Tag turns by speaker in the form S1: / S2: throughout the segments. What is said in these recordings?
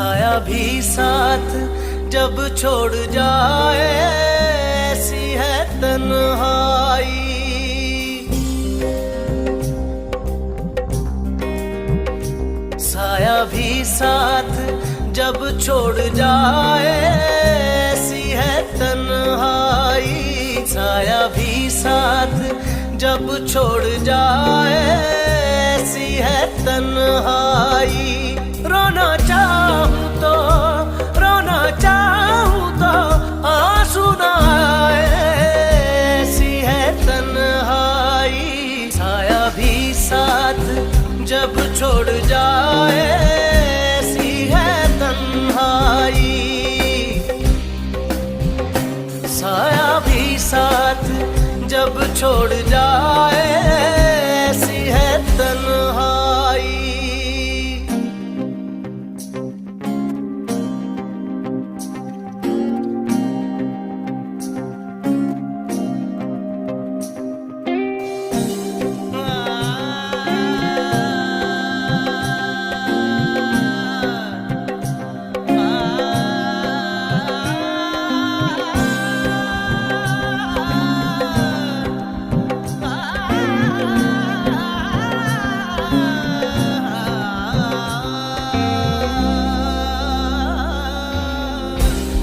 S1: साया भी साथ जब छोड़ जाए, ऐसी है तन्हाई। साया भी साथ जब छोड़ जाए, ऐसी है तन्हाई। साया भी साथ जब छोड़ जाए, ऐसी है तन्हाई। रोना चाहूं तो आंसू ना आए, ऐसी है तन्हाई। साया भी साथ जब छोड़ जाए, ऐसी है तन्हाई। साया भी साथ जब छोड़ जाए, ऐसी है तन्हाई।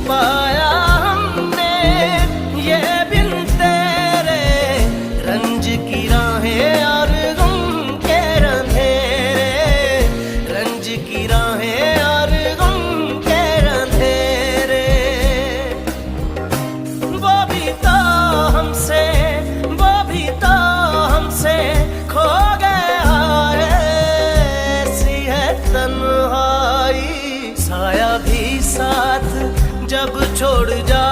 S1: पाया हमने ये बिन तेरे, रंज की राहें और गम के अंधेरे। रंज की राहें और गम के अंधेरे। वो भी तो हमसे खो गया, ऐसी है तन्हाई। साया भी साथ जब छोड़ जा